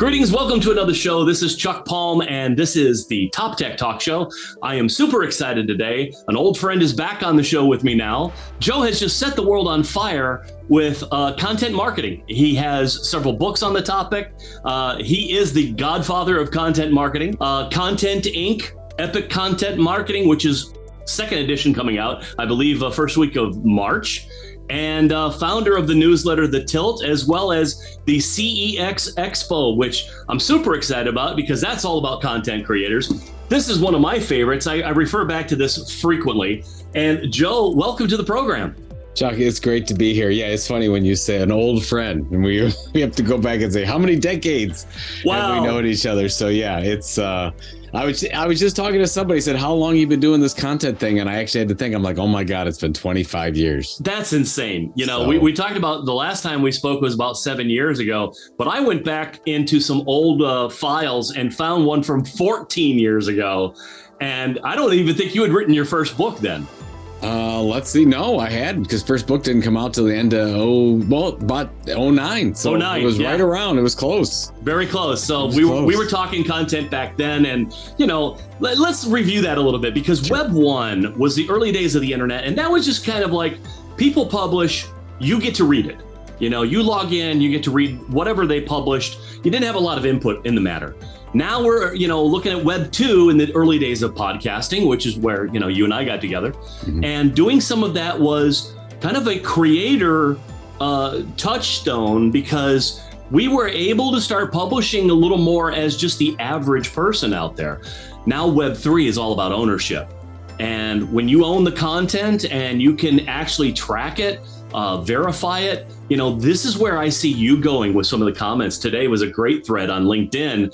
Greetings, welcome to another show. This is Chuck Palm, and this is the Top Tech Talk Show. I am super excited today. An old friend is back on the show with me now. Joe has just set the world on fire with content marketing. He has several books on the topic. He is the Godfather of Content Marketing. Content Inc., Epic Content Marketing, which is second edition coming out, I believe, first week of March. And founder of the newsletter The Tilt, as well as the CEX Expo, which I'm super excited about because that's all about content creators. This is one of my favorites. I refer back to this frequently. And Joe, welcome to the program. Chuck, it's great to be here. Yeah, it's funny when you say an old friend, and we have to go back and say how many decades have we known each other. So yeah, it's I was just talking to somebody, said, how long you been doing this content thing? And I actually had to think, I'm like, oh my God, it's been 25 years. That's insane. You know, we talked about the last time we spoke was about 7 years ago, but I went back into some old files and found one from 14 years ago. And I don't even think you had written your first book then. Let's see. No, I hadn't, because first book didn't come out till the end of about 09. So 09, it was right around. It was close. Very close. So we were talking content back then, and you know, let's review that a little bit, because Web 1 was the early days of the internet, and that was just kind of like people publish, you get to read it. You know, you log in, you get to read whatever they published. You didn't have a lot of input in the matter. Now we're, looking at Web 2 in the early days of podcasting, which is where, you and I got together. Mm-hmm. And doing some of that was kind of a creator touchstone, because we were able to start publishing a little more as just the average person out there. Now Web 3 is all about ownership. And when you own the content and you can actually track it, verify it, this is where I see you going with some of the comments. Today was a great thread on LinkedIn.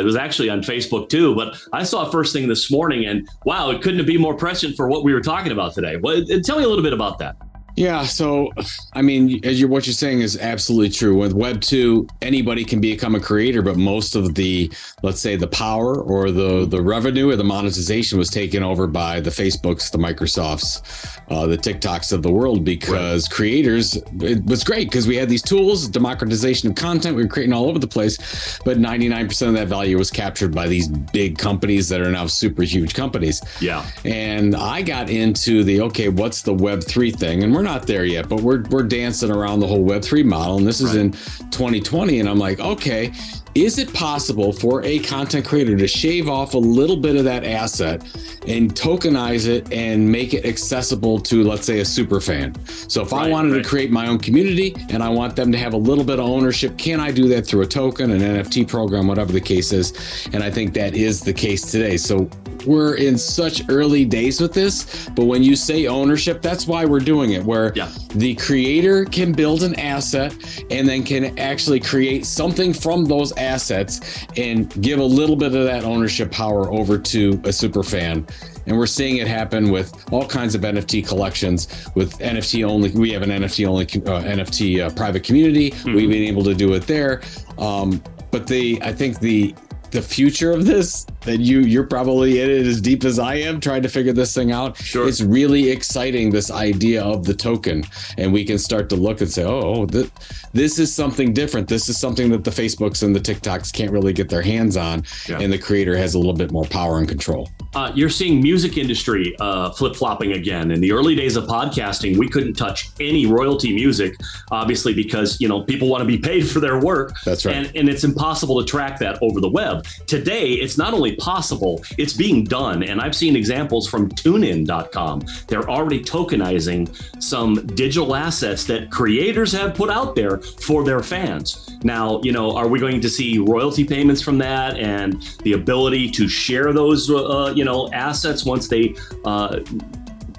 It was actually on Facebook too, but I saw it first thing this morning, and wow, it couldn't be more prescient for what we were talking about today. Well, tell me a little bit about that. Yeah. So, I mean, what you're saying is absolutely true. With Web 2, anybody can become a creator, but most of the, let's say, the power or the revenue or the monetization was taken over by the Facebooks, the Microsofts, the TikToks of the world, because creators, it was great because we had these tools, democratization of content, we were creating all over the place, but 99% of that value was captured by these big companies that are now super huge companies. Yeah. And I got into what's the Web 3 thing? And we're not there yet, but we're dancing around the whole Web3 model, and this is in 2020, and I'm like, okay, is it possible for a content creator to shave off a little bit of that asset and tokenize it and make it accessible to, let's say, a super fan? So if I wanted to create my own community and I want them to have a little bit of ownership, can I do that through a token, an NFT program, whatever the case is? And I think that is the case today. So we're in such early days with this, but when you say ownership, that's why we're doing it, where the creator can build an asset and then can actually create something from those assets and give a little bit of that ownership power over to a super fan. And we're seeing it happen with all kinds of NFT collections. With NFT only, we have an NFT only NFT private community. Mm-hmm. We've been able to do it there. But I think the future of this, that you're probably in it as deep as I am trying to figure this thing out. Sure. It's really exciting, this idea of the token, and we can start to look and say, this is something different. This is something that the Facebooks and the TikToks can't really get their hands on, and the creator has a little bit more power and control. You're seeing music industry flip-flopping again. In the early days of podcasting, we couldn't touch any royalty music, obviously, because people want to be paid for their work. That's right. And it's impossible to track that over the web. Today, it's not only possible, it's being done. And I've seen examples from TuneIn.com. They're already tokenizing some digital assets that creators have put out there for their fans. Now, are we going to see royalty payments from that and the ability to share those, assets once they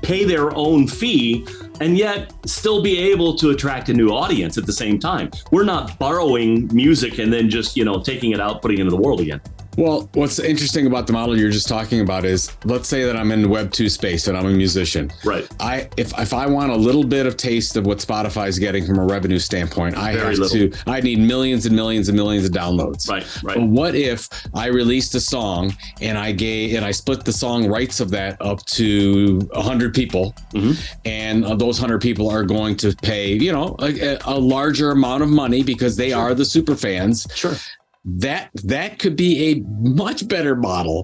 pay their own fee, and yet still be able to attract a new audience at the same time? We're not borrowing music and then just, taking it out, putting it into the world again. Well, what's interesting about the model you're just talking about is, let's say that I'm in the Web 2 space and I'm a musician. Right. If I want a little bit of taste of what Spotify is getting from a revenue standpoint, I need millions and millions and millions of downloads. Right. But what if I released a song and I split the song rights of that up to 100 people, and those 100 people are going to pay, a larger amount of money because they are the super fans. Sure. that could be a much better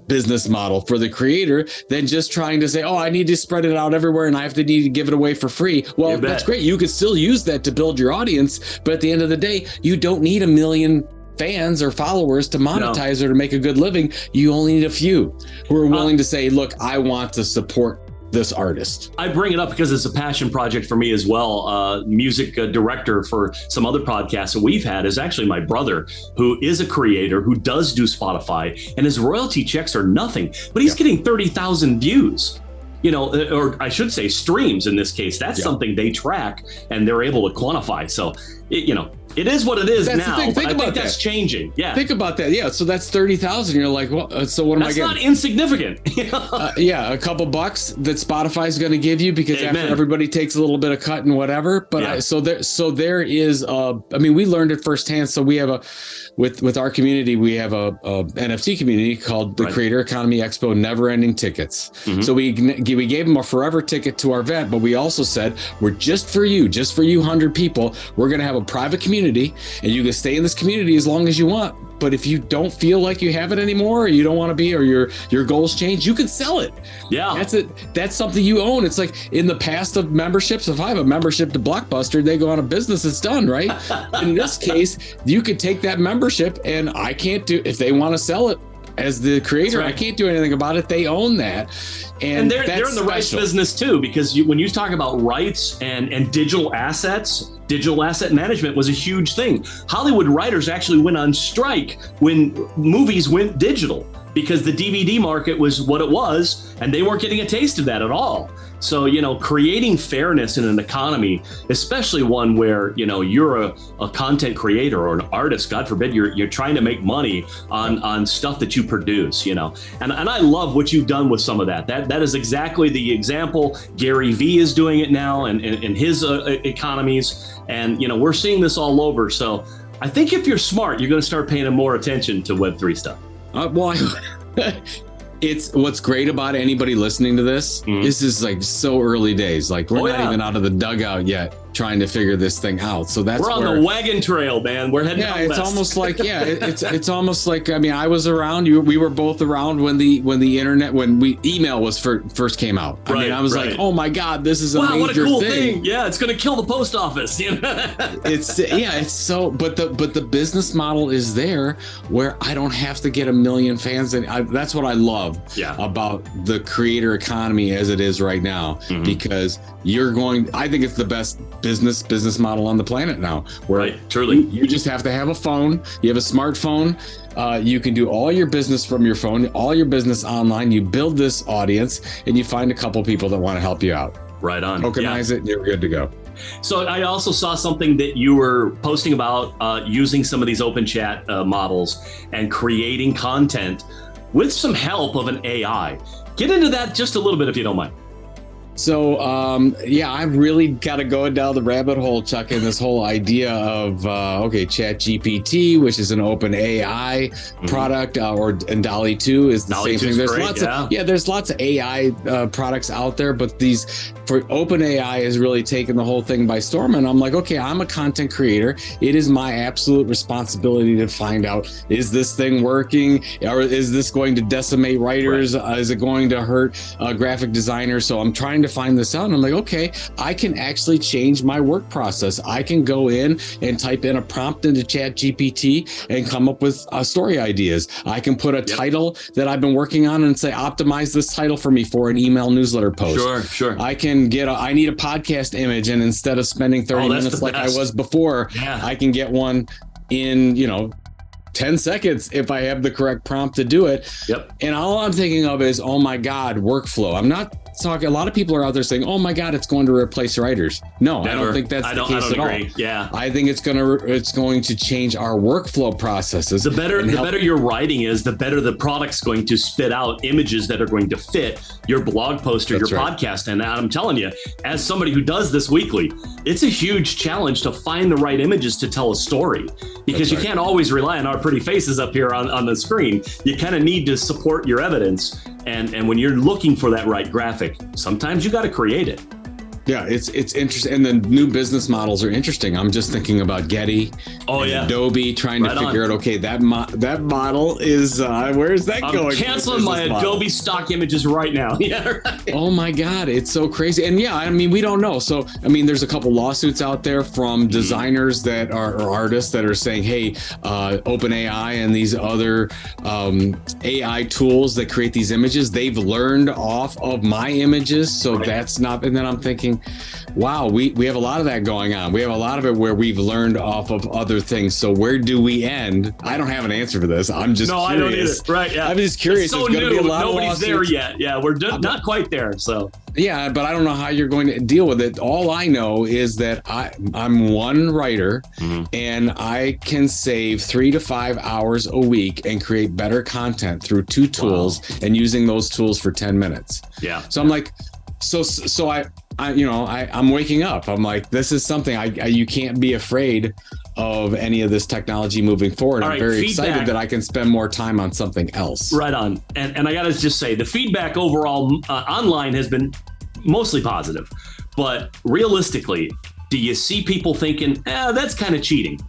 business model for the creator than just trying to say, oh, I need to spread it out everywhere and I need to give it away for free. Well, that's great. You could still use that to build your audience. But at the end of the day, you don't need 1 million fans or followers to monetize or to make a good living. You only need a few who are willing to say, look, I want to support this artist. I bring it up because it's a passion project for me as well. Music director for some other podcasts that we've had is actually my brother, who is a creator who does do Spotify, and his royalty checks are nothing, but he's getting 30,000 views. Or I should say streams in this case. That's something they track and they're able to quantify. So, it is what it is now. I think that's changing. Yeah. Think about that. Yeah. So that's 30,000. You're like, well, so what am I getting? That's not insignificant. Yeah. A couple bucks that Spotify is going to give you because after everybody takes a little bit of cut and whatever. But so there is, we learned it firsthand. So we have with our community, we have a NFT community called the Creator Economy Expo Never Ending Tickets. Mm-hmm. So we gave them a forever ticket to our event, but we also said, we're just for you 100 people. We're going to have a private community and you can stay in this community as long as you want. But if you don't feel like you have it anymore, or you don't want to be, or your goals change, you can sell it. Yeah. That's it. That's something you own. It's like in the past of memberships, if I have a membership to Blockbuster, they go out of business, it's done, right? In this case, you could take that membership and I can't if they want to sell it as the creator, I can't do anything about it. They own that. And they're in the rights business too, because when you talk about rights and digital assets, digital asset management was a huge thing. Hollywood writers actually went on strike when movies went digital because the DVD market was what it was, and they weren't getting a taste of that at all. So, creating fairness in an economy, especially one where, you're a content creator or an artist, God forbid, you're trying to make money on stuff that you produce, and I love what you've done with some of that. That is exactly the example. Gary Vee is doing it now and in his economies. And, we're seeing this all over. So I think if you're smart, you're going to start paying more attention to Web3 stuff. It's what's great about anybody listening to this. This is like so early days. Like we're not even out of the dugout yet, trying to figure this thing out. So we're on the wagon trail, man. We're heading. Yeah, it's almost like it's almost like I was around. We were both around when the internet, email was first came out. I was like, oh my God, this is a major what a cool thing. Yeah, it's gonna kill the post office. It's so. But the business model is there where I don't have to get 1 million fans, and that's what I love about the creator economy as it is right now, because I think it's the best business model on the planet now, where truly you just have to have a phone. You have a smartphone. You can do all your business from your phone, all your business online. You build this audience and you find a couple people that want to help you out. Right on. Tokenize it and you're good to go. So I also saw something that you were posting about using some of these open chat models and creating content with some help of an AI. Get into that just a little bit if you don't mind. So, I've really got to go down the rabbit hole, Chuck, in this whole idea of, ChatGPT, which is an open AI product, and Dall-e 2 is the same thing. There's lots of AI products out there, but for open AI has really taken the whole thing by storm. And I'm like, okay, I'm a content creator. It is my absolute responsibility to find out, is this thing working? Or is this going to decimate writers? Is it going to hurt graphic designers? So I'm trying to find this out, and I'm like, okay, I can actually change my work process. I can go in and type in a prompt into ChatGPT and come up with story ideas. I can put a title that I've been working on and say, optimize this title for me for an email newsletter post. Sure. I can I need a podcast image, and instead of spending 30 minutes like I was before, I can get one in 10 seconds if I have the correct prompt to do it. And all I'm thinking of is, oh my God, workflow. I'm not talking, a lot of people are out there saying, oh my God, it's going to replace writers. No, I don't think that's the case at all. Yeah. I think it's going to change our workflow processes. The better your writing is, the better the product's going to spit out images that are going to fit your blog post or your podcast. And I'm telling you, as somebody who does this weekly, it's a huge challenge to find the right images to tell a story, because you can't always rely on our pretty faces up here on the screen. You kind of need to support your evidence. And when you're looking for that right graphic, sometimes you got to create it. Yeah, it's interesting, and the new business models are interesting. I'm just thinking about Getty, Adobe, trying to figure out. Okay, that model is where's that going? I'm canceling my Adobe stock images right now. Yeah. Right. Oh my God, it's so crazy. And yeah, I mean, we don't know. So I mean, there's a couple lawsuits out there from designers that are or artists that are saying, hey, OpenAI and these other AI tools that create these images, they've learned off of my images, so that's not. And then I'm thinking, wow, we have a lot of that going on. We have a lot of it where we've learned off of other things. So where do we end? I don't have an answer for this. I'm just curious. I don't either. Right? Yeah. I'm just curious. It's so There's going to be a lot Nobody's of there yet. Yeah, we're not quite there. So yeah, but I don't know how you're going to deal with it. All I know is that I'm one writer, and I can save 3 to 5 hours a week and create better content through 2 tools and using those tools for 10 minutes. Yeah. So I'm like, so I'm waking up. I'm like, this is something you can't be afraid of any of this technology moving forward. I'm very excited that I can spend more time on something else. Right on. And I got to just say, the feedback overall online has been mostly positive. But realistically, do you see people thinking, that's kind of cheating?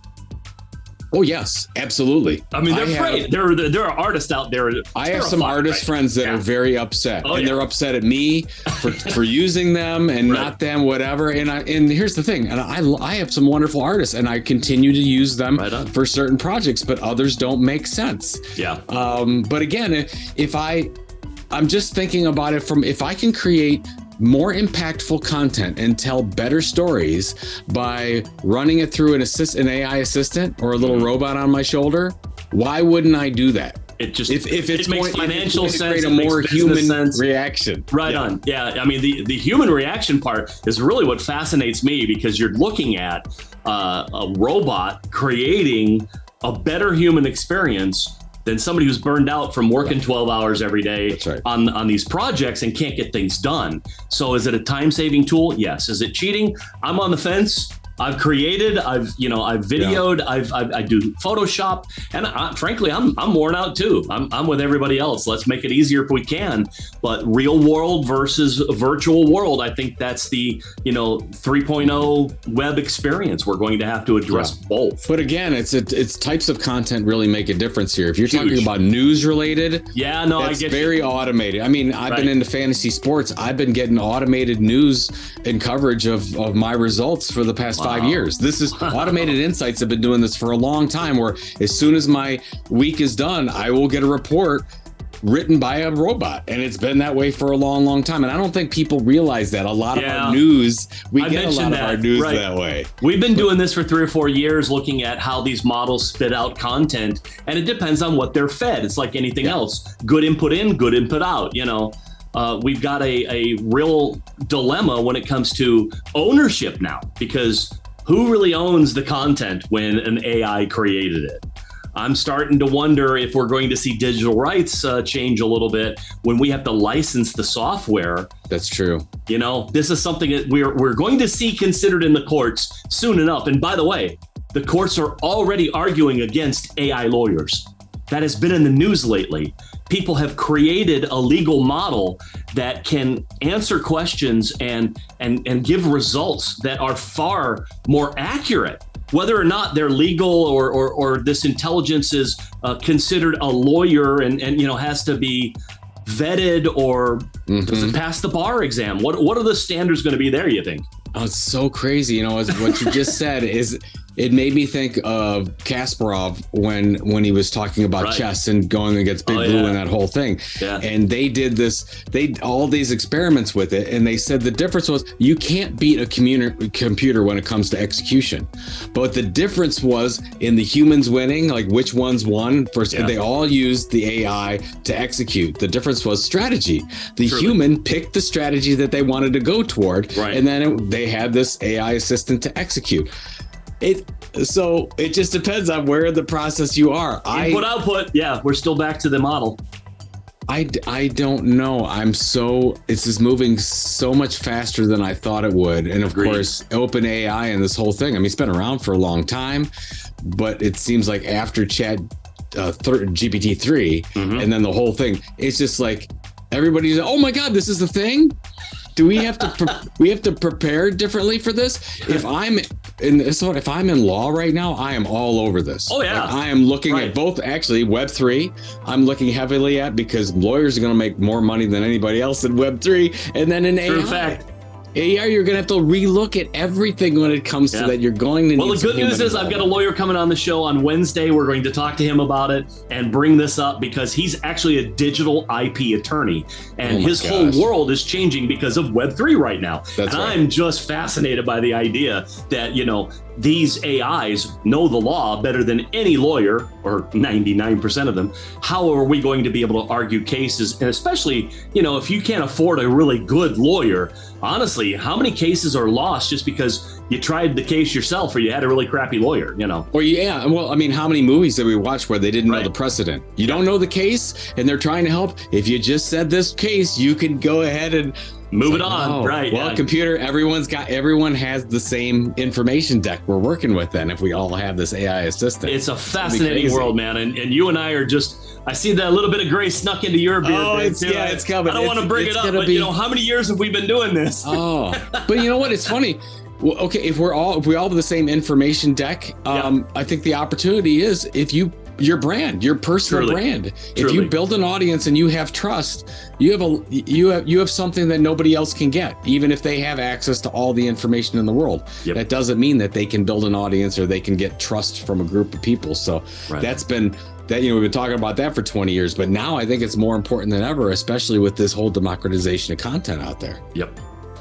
Oh, yes, absolutely. I mean, they're afraid. There are artists out there. I have some artist friends that are very upset, and they're upset at me for using them and not them, whatever. And here's the thing, and I have some wonderful artists, and I continue to use them for certain projects, but others don't make sense. Yeah. But again, I'm just thinking about it from, if I can create more impactful content and tell better stories by running it through an AI assistant or a little robot on my shoulder, why wouldn't I do that? It just if it's makes financial sense, create a more human reaction. Right on. Yeah, I mean the human reaction part is really what fascinates me, because you're looking at a robot creating a better human experience than somebody who's burned out from working 12 hours every day on these projects and can't get things done. So is it a time-saving tool? Yes. Is it cheating? I'm on the fence. I've created, I've videoed, I do Photoshop, and frankly, I'm worn out too. I'm with everybody else. Let's make it easier if we can. But real world versus virtual world, I think that's the 3.0 web experience. We're going to have to address both. But again, it's types of content really make a difference here. If you're talking about news related, I get very automated. I mean, I've been into fantasy sports. I've been getting automated news and coverage of my results for the past 5 years. This is Automated Insights have been doing this for a long time, where as soon as my week is done, I will get a report written by a robot. And it's been that way for a long, long time. And I don't think people realize that. A lot of our news, we get a lot of our news that way. We've been doing this for 3 or 4 years, looking at how these models spit out content. And it depends on what they're fed. It's like anything else. Good input in, good input out, We've got a real dilemma when it comes to ownership now, because who really owns the content when an AI created it? I'm starting to wonder if we're going to see digital rights change a little bit when we have to license the software. That's true. This is something that we're going to see considered in the courts soon enough. And by the way, the courts are already arguing against AI lawyers. That has been in the news lately. People have created a legal model that can answer questions and give results that are far more accurate. Whether or not they're legal or this intelligence is considered a lawyer and has to be vetted, or does it pass the bar exam? What are the standards going to be there, you think? Oh, it's so crazy. What you just said is, it made me think of Kasparov when he was talking about chess and going against Big Blue and that whole thing. Yeah. And they did all these experiments with it, and they said the difference was you can't beat a computer when it comes to execution. But the difference was in the humans winning, like which ones won first. And they all used the AI to execute. The difference was strategy. The human picked the strategy that they wanted to go toward, and then they had this AI assistant to execute. So it just depends on where in the process you are. Input, output. Yeah, we're still back to the model. I don't know. This is moving so much faster than I thought it would. And of course, OpenAI and this whole thing, it's been around for a long time, but it seems like after GPT-3 and then the whole thing, it's just like, everybody's, oh my God, this is the thing. Do we have to prepare differently for this? If I'm in law right now, I am all over this. Oh yeah. Like, I am looking at both, actually Web3. I'm looking heavily at, because lawyers are going to make more money than anybody else in Web3, and then in True AI. fact. AI, you're going to have to relook at everything when it comes to that. You're going to. Well, the good news is I've got a lawyer coming on the show on Wednesday. We're going to talk to him about it and bring this up, because he's actually a digital IP attorney, and his whole world is changing because of Web3 right now. That's right. I'm just fascinated by the idea that, these AIs know the law better than any lawyer, or 99% of them. How are we going to be able to argue cases? And especially, if you can't afford a really good lawyer, honestly, how many cases are lost just because you tried the case yourself or you had a really crappy lawyer, Or yeah, well, I mean, how many movies did we watch where they didn't know the precedent? You don't know the case and they're trying to help. If you just said this case, you can go ahead and move it on. Right. Well, computer, everyone has the same information deck we're working with then, if we all have this AI assistant. It's a fascinating world, man. And you and I are just, I see that little bit of gray snuck into your beard. Oh, it's coming. I don't want to bring it up, but how many years have we been doing this? Oh, but you know what? It's funny. Well, okay, if we all have the same information deck, I think the opportunity is your brand, your personal brand. If you build an audience and you have trust, you have something that nobody else can get, even if they have access to all the information in the world. That doesn't mean that they can build an audience or they can get trust from a group of people. So that's been that, we've been talking about that for 20 years, but now I think it's more important than ever, especially with this whole democratization of content out there. Yep.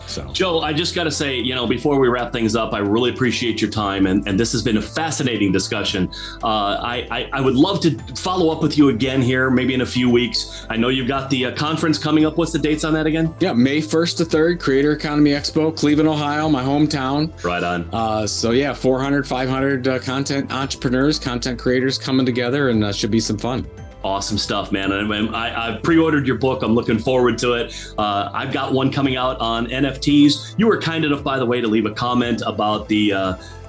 So, Joe, I just got to say, before we wrap things up, I really appreciate your time. And this has been a fascinating discussion. I would love to follow up with you again here, maybe in a few weeks. I know you've got the conference coming up. What's the dates on that again? Yeah, May 1st to 3rd, Creator Economy Expo, Cleveland, Ohio, my hometown. Right on. 400, 500 content entrepreneurs, content creators coming together, and should be some fun. Awesome stuff, man. I've pre-ordered your book. I'm looking forward to it. I've got one coming out on NFTs. You were kind enough, by the way, to leave a comment about the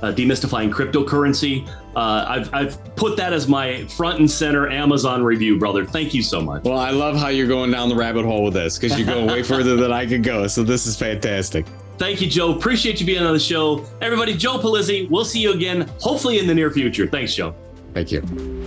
demystifying cryptocurrency. I've put that as my front and center Amazon review, brother. Thank you so much. Well, I love how you're going down the rabbit hole with this, because you're going way further than I could go. So this is fantastic. Thank you, Joe. Appreciate you being on the show. Everybody, Joe Pulizzi. We'll see you again, hopefully in the near future. Thanks, Joe. Thank you.